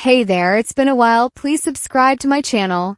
Hey there, it's been a while. Please subscribe to my channel.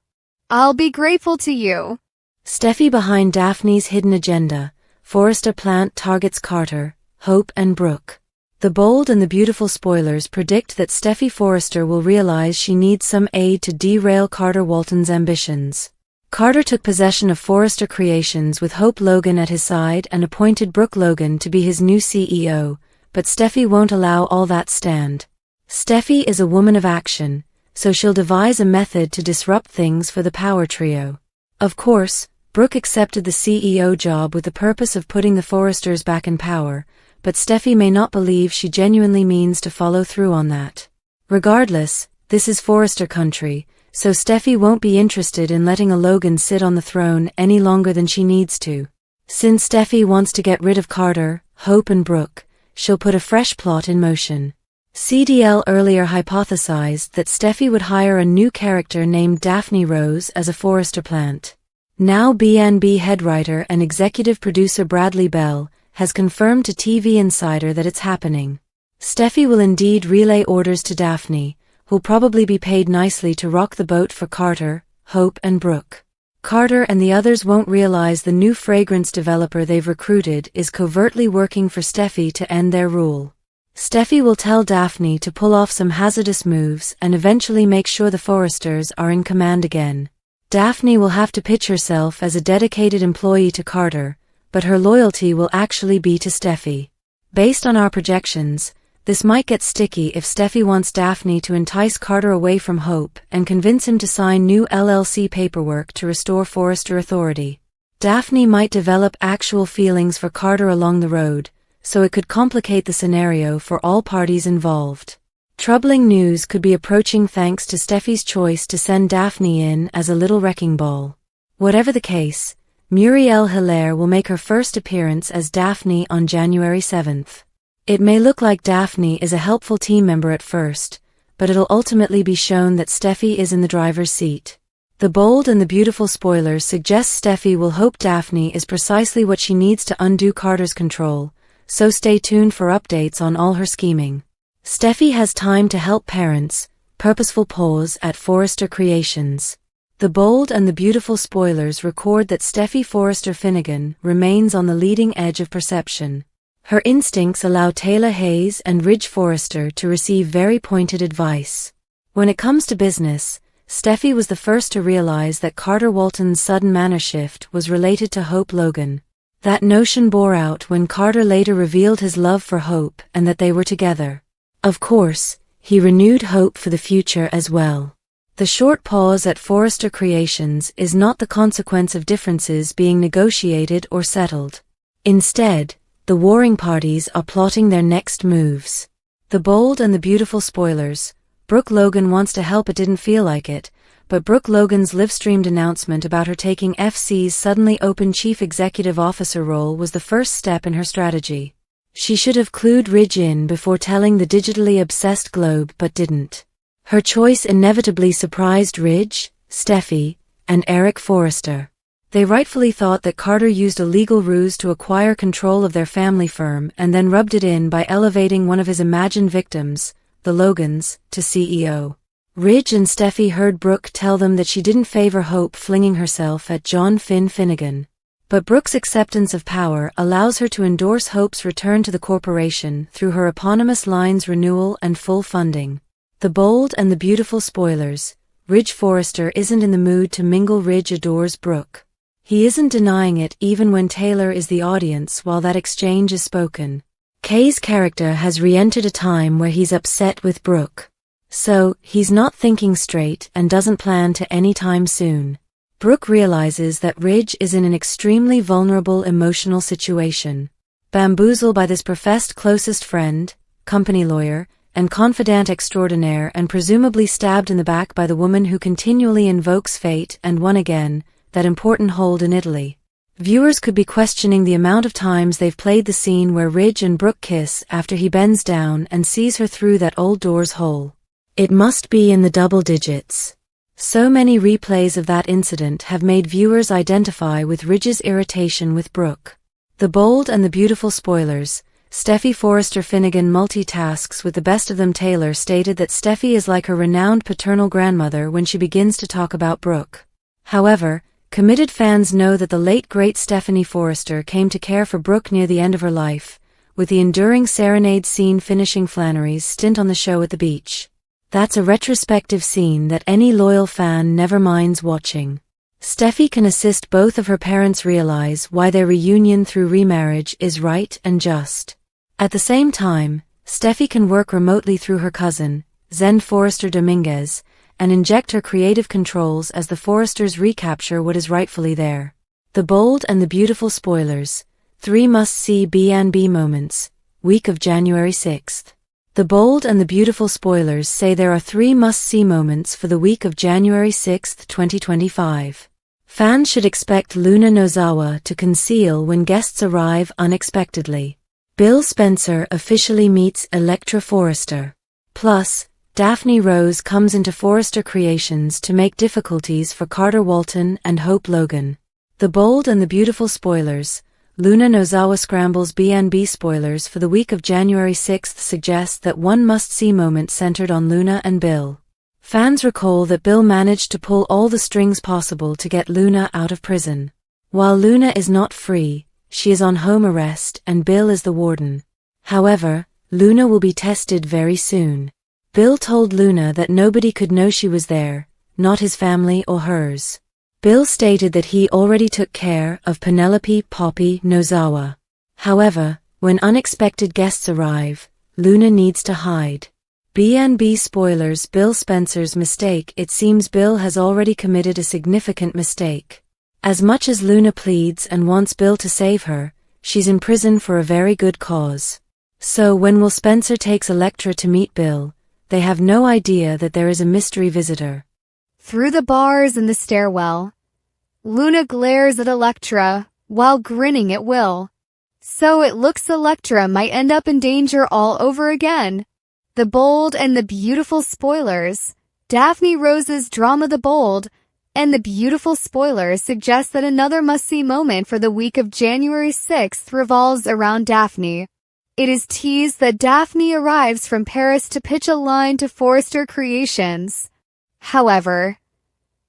I'll be grateful to you. Steffy behind Daphne's hidden agenda. Forrester plant targets Carter, Hope and Brooke. The bold and the beautiful spoilers predict that Steffy Forrester will realize she needs some aid to derail Carter Walton's ambitions. Carter took possession of Forrester Creations with Hope Logan at his side and appointed Brooke Logan to be his new CEO, but Steffy won't allow all that stand. Steffy is a woman of action, so she'll devise a method to disrupt things for the power trio. Of course, Brooke accepted the CEO job with the purpose of putting the Forresters back in power, but Steffy may not believe she genuinely means to follow through on that. Regardless, this is Forrester country, so Steffy won't be interested in letting a Logan sit on the throne any longer than she needs to. Since Steffy wants to get rid of Carter, Hope and Brooke, she'll put a fresh plot in motion. CDL earlier hypothesized that Steffy would hire a new character named Daphne Rose as a Forrester plant. Now B&B head writer and executive producer Bradley Bell has confirmed to TV Insider that it's happening. Steffy will indeed relay orders to Daphne, who'll probably be paid nicely to rock the boat for Carter, Hope and Brooke. Carter and the others won't realize the new fragrance developer they've recruited is covertly working for Steffy to end their rule. Steffy will tell Daphne to pull off some hazardous moves and eventually make sure the Forresters are in command again. Daphne will have to pitch herself as a dedicated employee to Carter, but her loyalty will actually be to Steffy. Based on our projections, this might get sticky if Steffy wants Daphne to entice Carter away from Hope and convince him to sign new LLC paperwork to restore Forrester authority. Daphne might develop actual feelings for Carter along the road, so it could complicate the scenario for all parties involved. Troubling news could be approaching thanks to Steffy's choice to send Daphne in as a little wrecking ball. Whatever the case, Murielle Hilaire will make her first appearance as Daphne on January 7th. It may look like Daphne is a helpful team member at first, but it'll ultimately be shown that Steffy is in the driver's seat. The bold and the beautiful spoilers suggest Steffy will hope Daphne is precisely what she needs to undo Carter's control, so stay tuned for updates on all her scheming. Steffy has time to help parents, purposeful pause at Forrester Creations. The bold and the beautiful spoilers record that Steffy Forrester Finnegan remains on the leading edge of perception. Her instincts allow Taylor Hayes and Ridge Forrester to receive very pointed advice. When it comes to business, Steffy was the first to realize that Carter Walton's sudden manner shift was related to Hope Logan. That notion bore out when Carter later revealed his love for Hope and that they were together. Of course, he renewed hope for the future as well. The short pause at Forrester Creations is not the consequence of differences being negotiated or settled. Instead, the warring parties are plotting their next moves. The bold and the beautiful spoilers. Brooke Logan wants to help but didn't feel like it, but Brooke Logan's live-streamed announcement about her taking FC's suddenly open chief executive officer role was the first step in her strategy. She should have clued Ridge in before telling the digitally obsessed Globe but didn't. Her choice inevitably surprised Ridge, Steffy, and Eric Forrester. They rightfully thought that Carter used a legal ruse to acquire control of their family firm and then rubbed it in by elevating one of his imagined victims, the Logans, to CEO. Ridge and Steffy heard Brooke tell them that she didn't favor Hope flinging herself at John Finnegan. But Brooke's acceptance of power allows her to endorse Hope's return to the corporation through her eponymous line's renewal and full funding. The bold and the beautiful spoilers. Ridge Forrester isn't in the mood to mingle. Ridge adores Brooke. He isn't denying it even when Taylor is the audience while that exchange is spoken. Kay's character has re-entered a time where he's upset with Brooke. So, he's not thinking straight and doesn't plan to anytime soon. Brooke realizes that Ridge is in an extremely vulnerable emotional situation. Bamboozled by this professed closest friend, company lawyer, and confidant extraordinaire and presumably stabbed in the back by the woman who continually invokes fate and won again, that important hold in Italy. Viewers could be questioning the amount of times they've played the scene where Ridge and Brooke kiss after he bends down and sees her through that old door's hole. It must be in the double digits. So many replays of that incident have made viewers identify with Ridge's irritation with Brooke. The bold and the beautiful spoilers. Steffy Forrester Finnegan multitasks with the best of them. Taylor stated that Steffy is like her renowned paternal grandmother when she begins to talk about Brooke. However, committed fans know that the late great Stephanie Forrester came to care for Brooke near the end of her life, with the enduring serenade scene finishing Flannery's stint on the show at the beach. That's a retrospective scene that any loyal fan never minds watching. Steffy can assist both of her parents realize why their reunion through remarriage is right and just. At the same time, Steffy can work remotely through her cousin, Zen Forrester Dominguez, and inject her creative controls as the Forresters recapture what is rightfully there. The Bold and the Beautiful spoilers. 3 must-see B&B moments. Week of January 6th. The Bold and the Beautiful spoilers say there are 3 must-see moments for the week of January 6, 2025. Fans should expect Luna Nozawa to conceal when guests arrive unexpectedly. Bill Spencer officially meets Elektra Forrester. Plus, Daphne Rose comes into Forrester Creations to make difficulties for Carter Walton and Hope Logan. The Bold and the Beautiful spoilers. Luna Nozawa scrambles B&B spoilers for the week of January 6th suggest that one must-see moment centered on Luna and Bill. Fans recall that Bill managed to pull all the strings possible to get Luna out of prison. While Luna is not free, she is on home arrest and Bill is the warden. However, Luna will be tested very soon. Bill told Luna that nobody could know she was there, not his family or hers. Bill stated that he already took care of Penelope Poppy Nozawa. However, when unexpected guests arrive, Luna needs to hide. B&B spoilers. Bill Spencer's mistake. It seems Bill has already committed a significant mistake. As much as Luna pleads and wants Bill to save her, she's in prison for a very good cause. So when Will Spencer takes Elektra to meet Bill, they have no idea that there is a mystery visitor. Through the bars in the stairwell, Luna glares at Elektra while grinning at Will. So it looks Elektra might end up in danger all over again. The Bold and the Beautiful spoilers. Daphne Rose's drama The Bold and the Beautiful spoilers suggest that another must-see moment for the week of January 6th revolves around Daphne. It is teased that Daphne arrives from Paris to pitch a line to Forrester Creations. However,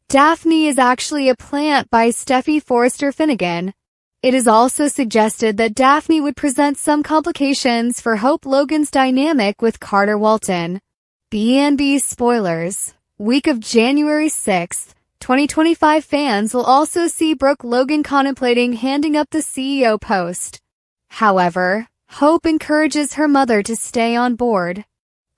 Daphne is actually a plant by Steffy Forrester Finnegan. It is also suggested that Daphne would present some complications for Hope Logan's dynamic with Carter Walton. B&B spoilers. Week of January 6th. 2025 fans will also see Brooke Logan contemplating handing up the CEO post. However, Hope encourages her mother to stay on board.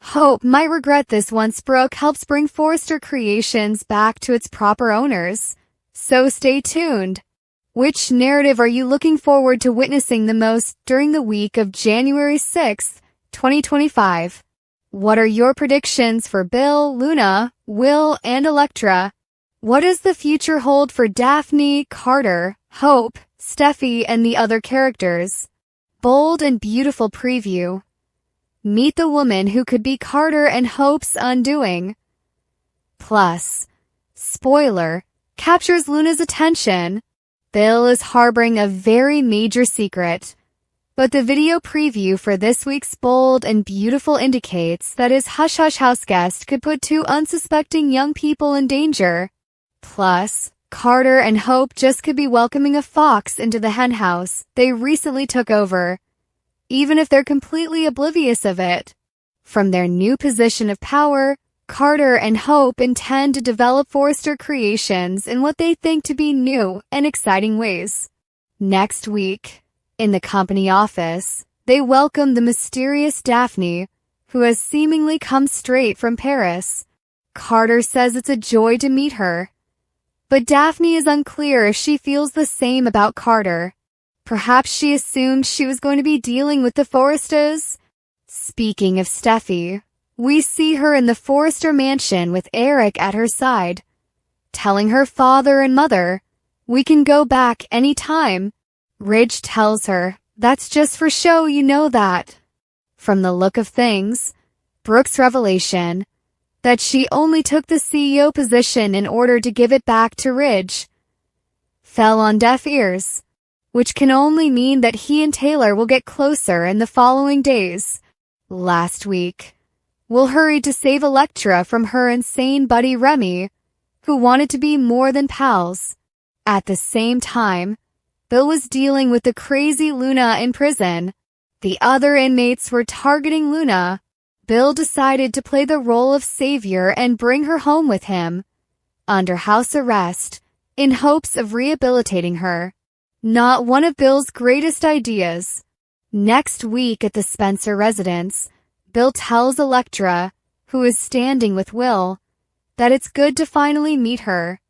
Hope might regret this once Brooke helps bring Forrester Creations back to its proper owners. So stay tuned. Which narrative are you looking forward to witnessing the most during the week of January 6th, 2025? What are your predictions for Bill, Luna, Will, and Elektra? What does the future hold for Daphne, Carter, Hope, Steffy, and the other characters? Bold and Beautiful preview. Meet the woman who could be Carter and Hope's undoing. Plus, spoiler, captures Luna's attention. Bill is harboring a very major secret. But the video preview for this week's Bold and Beautiful indicates that his hush-hush house guest could put 2 unsuspecting young people in danger. Plus, Carter and Hope just could be welcoming a fox into the henhouse they recently took over, even if they're completely oblivious of it. From their new position of power, Carter and Hope intend to develop Forrester Creations in what they think to be new and exciting ways. Next week, in the company office, they welcome the mysterious Daphne, who has seemingly come straight from Paris. Carter says it's a joy to meet her. But Daphne is unclear if she feels the same about Carter. Perhaps she assumed she was going to be dealing with the Forresters. Speaking of Steffy, we see her in the Forrester mansion with Eric at her side, telling her father and mother, "We can go back any time." Ridge tells her, "That's just for show, you know that." From the look of things, Brooke's revelation that she only took the CEO position in order to give it back to Ridge fell on deaf ears. which can only mean that he and Taylor will get closer in the following days. Last week, Will hurried to save Electra from her insane buddy Remy, who wanted to be more than pals. At the same time, Bill was dealing with the crazy Luna in prison. The other inmates were targeting Luna. Bill decided to play the role of savior and bring her home with him, under house arrest, in hopes of rehabilitating her. Not one of Bill's greatest ideas. Next week at the Spencer residence, Bill tells Electra, who is standing with Will, that it's good to finally meet her.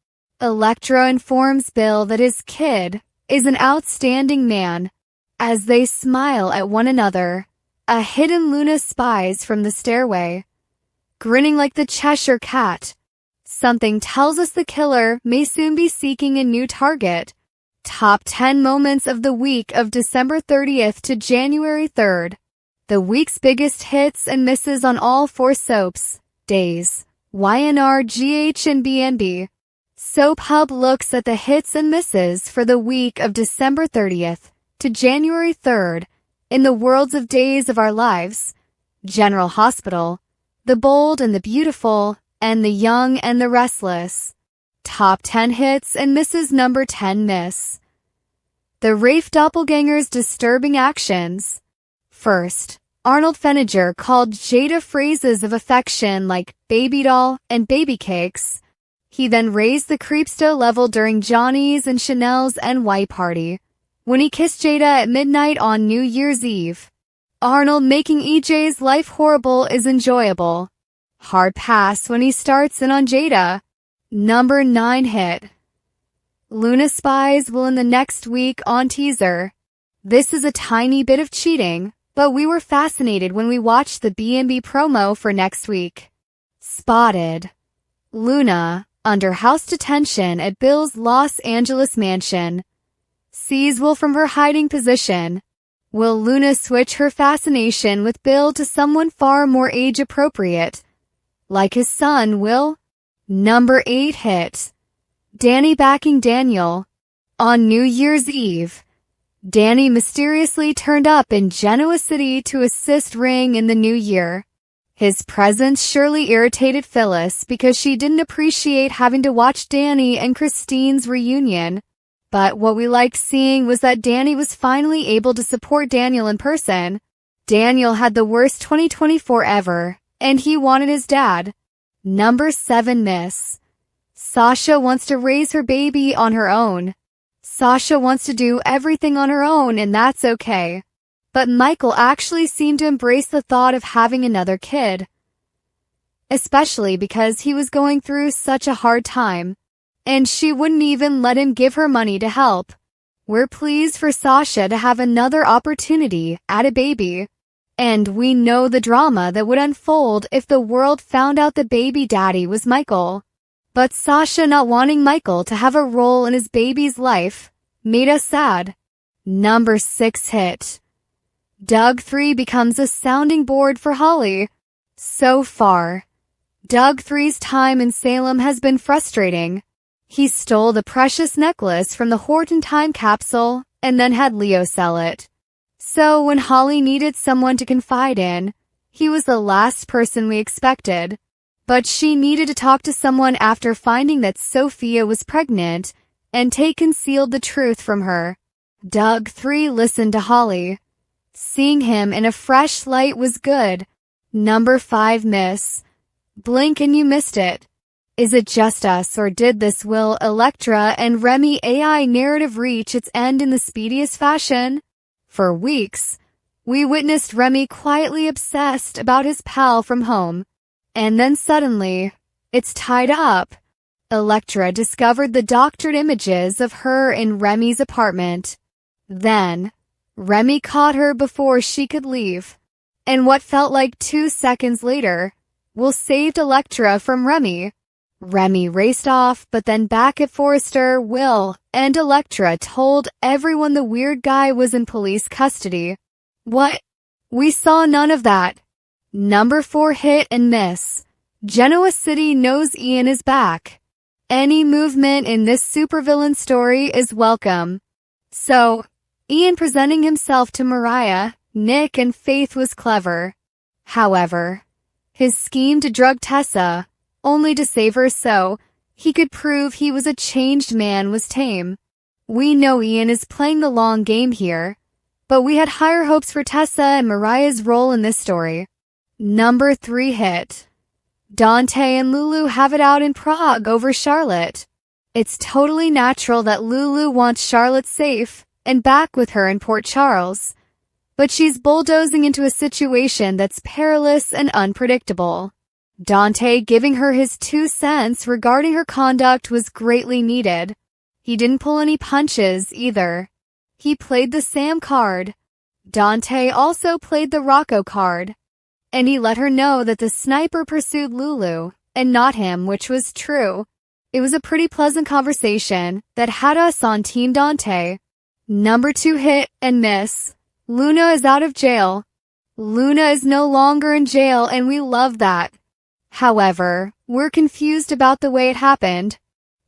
Electra informs Bill that his kid is an outstanding man. As they smile at one another, a hidden Luna spies from the stairway, grinning like the Cheshire Cat. Something tells us the killer may soon be seeking a new target. Top 10 moments of the week of December 30th to January 3rd. The week's biggest hits and misses on all 4 soaps, Days, YNR, GH and BNB. Soap Hub looks at the hits and misses for the week of December 30th to January 3rd in the worlds of Days of Our Lives, General Hospital, The Bold and the Beautiful, and The Young and the Restless. Top 10 hits and misses. Number 10 miss. The Rafe doppelganger's disturbing actions. First, Arnold Feniger called Jada phrases of affection like baby doll and baby cakes. He then raised the creepsto level during Johnny's and Chanel's NY party, when he kissed Jada at midnight on New Year's Eve. Arnold making EJ's life horrible is enjoyable. Hard pass when he starts in on Jada. Number 9 hit. Luna spies Will in the next week on teaser. This is a tiny bit of cheating, but we were fascinated when we watched the B&B promo for next week. Spotted. Luna, under house detention at Bill's Los Angeles mansion, sees Will from her hiding position. Will Luna switch her fascination with Bill to someone far more age-appropriate, like his son, Will? Number 8 hit. Danny backing Daniel. On New Year's Eve, Danny mysteriously turned up in Genoa City to assist Ring in the new year. His presence surely irritated Phyllis because she didn't appreciate having to watch Danny and Christine's reunion. But what we liked seeing was that Danny was finally able to support Daniel in person. Daniel had the worst 2024 ever, and he wanted his dad. Number 7 miss. Sasha wants to raise her baby on her own. Sasha wants to do everything on her own, and that's okay. But Michael actually seemed to embrace the thought of having another kid, especially because he was going through such a hard time, and she wouldn't even let him give her money to help. We're pleased for Sasha to have another opportunity at a baby, and we know the drama that would unfold if the world found out the baby daddy was Michael. But Sasha not wanting Michael to have a role in his baby's life made us sad. Number 6 hit. Doug 3 becomes a sounding board for Holly. So far, Doug 3's time in Salem has been frustrating. He stole the precious necklace from the Horton time capsule and then had Leo sell it. So when Holly needed someone to confide in, he was the last person we expected. But she needed to talk to someone after finding that Sophia was pregnant, and Tay concealed the truth from her. Doug 3 listened to Holly. Seeing him in a fresh light was good. Number 5 miss. Blink and you missed it. Is it just us, or did this Will, Electra, and Remy AI narrative reach its end in the speediest fashion? For weeks, we witnessed Remy quietly obsessed about his pal from home. And then suddenly, it's tied up. Electra discovered the doctored images of her in Remy's apartment. Then, Remy caught her before she could leave. And what felt like 2 seconds later, Will saved Electra from Remy. Remy raced off, but then back at Forrester, Will and Electra told everyone the weird guy was in police custody. What? We saw none of that. Number 4 hit and miss. Genoa City knows Ian is back. Any movement in this supervillain story is welcome. So, Ian presenting himself to Mariah, Nick, and Faith was clever. However, his scheme to drug Tessa, only to save her so he could prove he was a changed man, was tame. We know Ian is playing the long game here, but we had higher hopes for Tessa and Mariah's role in this story. Number 3 hit. Dante and Lulu have it out in Prague over Charlotte. It's totally natural that Lulu wants Charlotte safe and back with her in Port Charles, but she's bulldozing into a situation that's perilous and unpredictable. Dante giving her his 2 cents regarding her conduct was greatly needed. He didn't pull any punches either. He played the Sam card. Dante also played the Rocco card. And he let her know that the sniper pursued Lulu, and not him, which was true. It was a pretty pleasant conversation that had us on Team Dante. Number 2 hit and miss. Luna is out of jail. Luna is no longer in jail, and we love that. However, we're confused about the way it happened.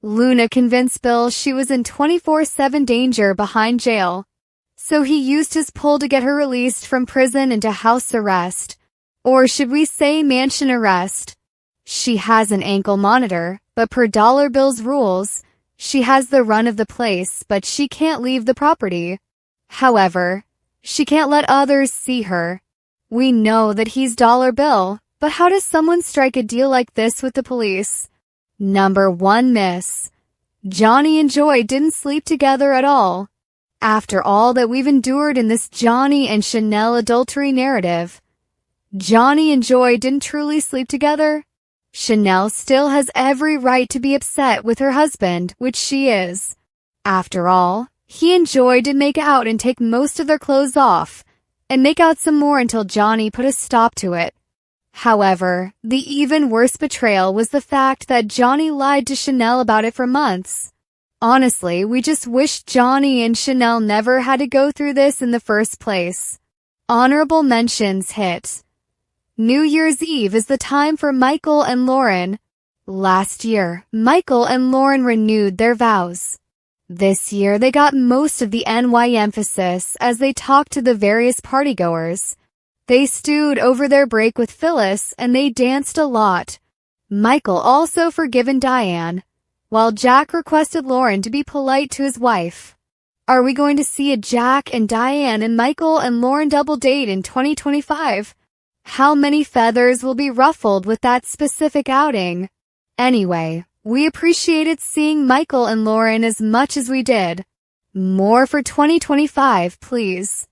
Luna convinced Bill she was in 24/7 danger behind jail, so he used his pull to get her released from prison into house arrest. Or should we say mansion arrest? She has an ankle monitor, but per Dollar Bill's rules, she has the run of the place, but she can't leave the property. However, she can't let others see her. We know that he's Dollar Bill, but how does someone strike a deal like this with the police? Number 1 miss. Johnny and Joy didn't sleep together at all. After all that we've endured in this Johnny and Chanel adultery narrative, Johnny and Joy didn't truly sleep together. Chanel still has every right to be upset with her husband, which she is. After all, he and Joy did make out and take most of their clothes off, and make out some more until Johnny put a stop to it. However, the even worse betrayal was the fact that Johnny lied to Chanel about it for months. Honestly, we just wish Johnny and Chanel never had to go through this in the first place. Honorable mentions hit. New Year's Eve is the time for Michael and Lauren. Last year, Michael and Lauren renewed their vows. This year, they got most of the NY emphasis as they talked to the various partygoers. They stewed over their break with Phyllis and they danced a lot. Michael also forgiven Diane, while Jack requested Lauren to be polite to his wife. Are we going to see a Jack and Diane and Michael and Lauren double date in 2025? How many feathers will be ruffled with that specific outing? Anyway, we appreciated seeing Michael and Lauren as much as we did. More for 2025, please.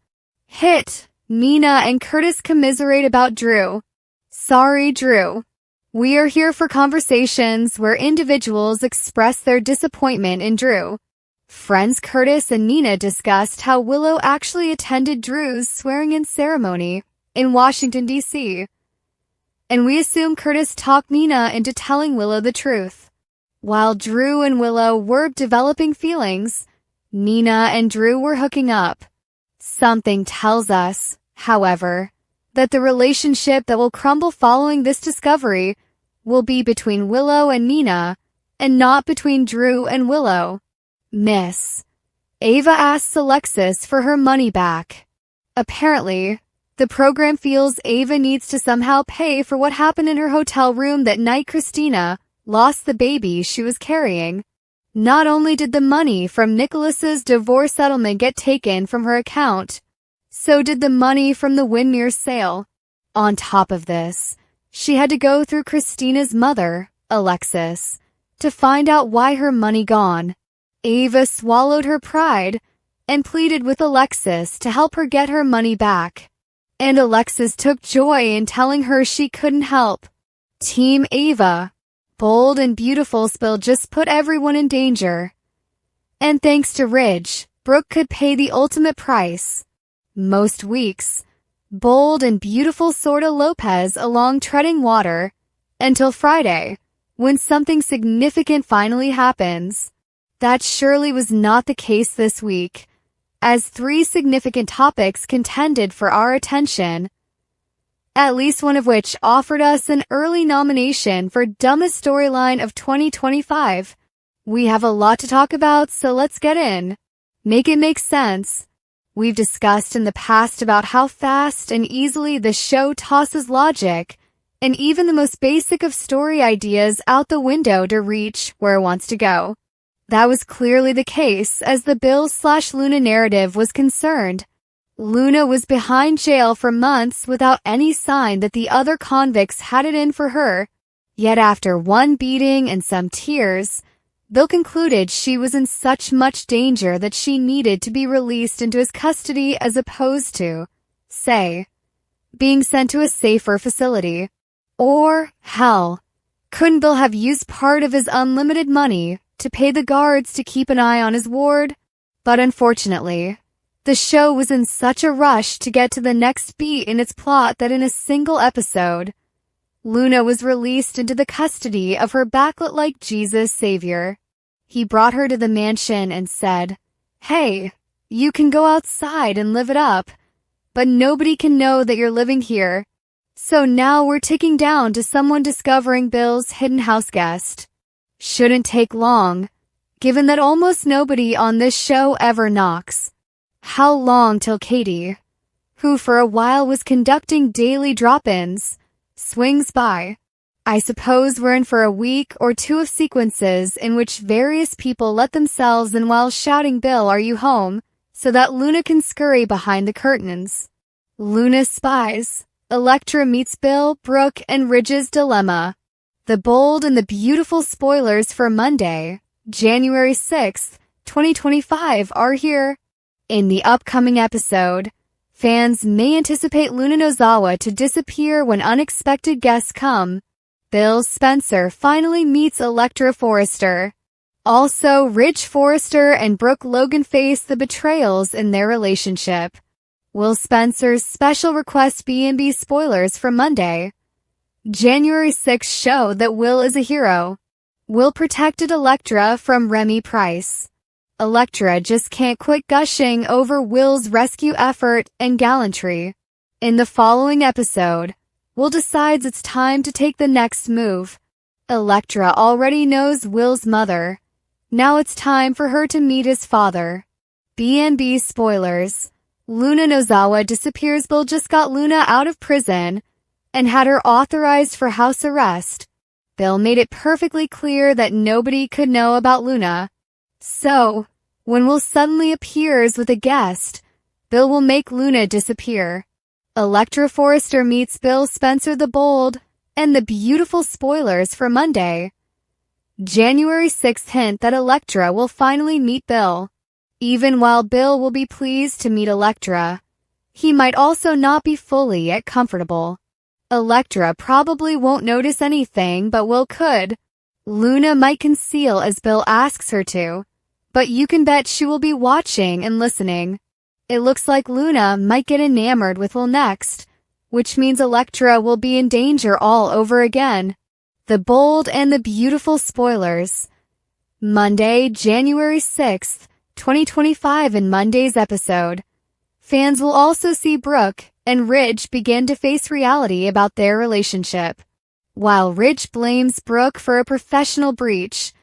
Hit. Nina and Curtis commiserate about Drew. Sorry, Drew. We are here for conversations where individuals express their disappointment in Drew. Friends Curtis and Nina discussed how Willow actually attended Drew's swearing-in ceremony in Washington, D.C. And we assume Curtis talked Nina into telling Willow the truth. While Drew and Willow were developing feelings, Nina and Drew were hooking up. Something tells us, however, that the relationship that will crumble following this discovery will be between Willow and Nina, and not between Drew and Willow. Miss. Ava asks Alexis for her money back. Apparently, the program feels Ava needs to somehow pay for what happened in her hotel room that night Christina lost the baby she was carrying. Not only did the money from Nicholas's divorce settlement get taken from her account, so did the money from the Windmere sale. On top of this, she had to go through Christina's mother, Alexis, to find out why her money gone. Ava swallowed her pride and pleaded with Alexis to help her get her money back. And Alexis took joy in telling her she couldn't help. Team Ava. Bold and beautiful spill just put everyone in danger. And thanks to Ridge, Brooke could pay the ultimate price. Most weeks, Bold and beautiful sorta Lopez along treading water, until Friday, when something significant finally happens. That surely was not the case this week, as 3 significant topics contended for our attention, at least one of which offered us an early nomination for Dumbest Storyline of 2025. We have a lot to talk about, so let's get in. Make it make sense. We've discussed in the past about how fast and easily the show tosses logic and even the most basic of story ideas out the window to reach where it wants to go. That was clearly the case as the Bill/Luna narrative was concerned. Luna was behind jail for months without any sign that the other convicts had it in for her. Yet after one beating and some tears, Bill concluded she was in such much danger that she needed to be released into his custody as opposed to, say, being sent to a safer facility. Or, hell, couldn't Bill have used part of his unlimited money to pay the guards to keep an eye on his ward? But unfortunately, the show was in such a rush to get to the next beat in its plot that in a single episode, Luna was released into the custody of her backlit-like Jesus savior. He brought her to the mansion and said, "Hey, you can go outside and live it up, but nobody can know that you're living here. So now we're ticking down to someone discovering Bill's hidden house guest. Shouldn't take long, given that almost nobody on this show ever knocks. How long till Katie, who for a while was conducting daily drop-ins, swings by? I suppose we're in for a week or two of sequences in which various people let themselves in while shouting, 'Bill, are you home?' so that Luna can scurry behind the curtains. Luna spies. Elektra meets Bill, Brooke, and Ridge's dilemma. The bold and the beautiful spoilers for Monday, January 6th, 2025 are here. In the upcoming episode, fans may anticipate Luna Nozawa to disappear when unexpected guests come. Bill Spencer finally meets Elektra Forrester. Also, Ridge Forrester and Brooke Logan face the betrayals in their relationship. Will Spencer's special request B&B spoilers for Monday, January 6th show that Will is a hero? Will protected Elektra from Remy Price. Elektra just can't quit gushing over Will's rescue effort and gallantry. In the following episode, Will decides it's time to take the next move. Elektra already knows Will's mother. Now it's time for her to meet his father. B&B spoilers. Luna Nozawa disappears. Bill just got Luna out of prison and had her authorized for house arrest. Bill made it perfectly clear that nobody could know about Luna. So, when Will suddenly appears with a guest, Bill will make Luna disappear. Elektra Forrester meets Bill Spencer the Bold, and the beautiful spoilers for Monday, January 6th hint that Elektra will finally meet Bill. Even while Bill will be pleased to meet Elektra, he might also not be fully yet comfortable. Elektra probably won't notice anything, but Will could. Luna might conceal as Bill asks her to, but you can bet she will be watching and listening. It looks like Luna might get enamored with Will next, which means Elektra will be in danger all over again. The bold and the beautiful spoilers. Monday, January 6th, 2025 in Monday's episode. Fans will also see Brooke and Ridge begin to face reality about their relationship. While Ridge blames Brooke for a professional breach,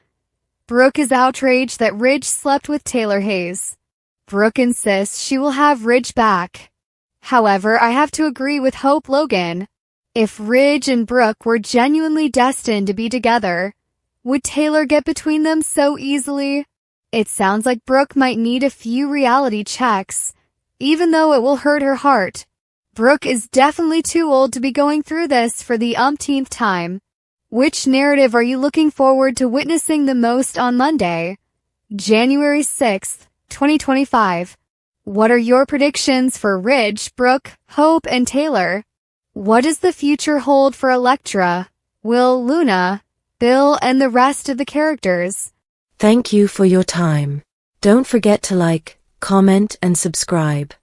Brooke is outraged that Ridge slept with Taylor Hayes. Brooke insists she will have Ridge back. However, I have to agree with Hope Logan. If Ridge and Brooke were genuinely destined to be together, would Taylor get between them so easily? It sounds like Brooke might need a few reality checks, even though it will hurt her heart. Brooke is definitely too old to be going through this for the umpteenth time. Which narrative are you looking forward to witnessing the most on Monday, January 6th, 2025? What are your predictions for Ridge, Brooke, Hope, and Taylor? What does the future hold for Elektra, Will, Luna, Bill, and the rest of the characters? Thank you for your time. Don't forget to like, comment, and subscribe.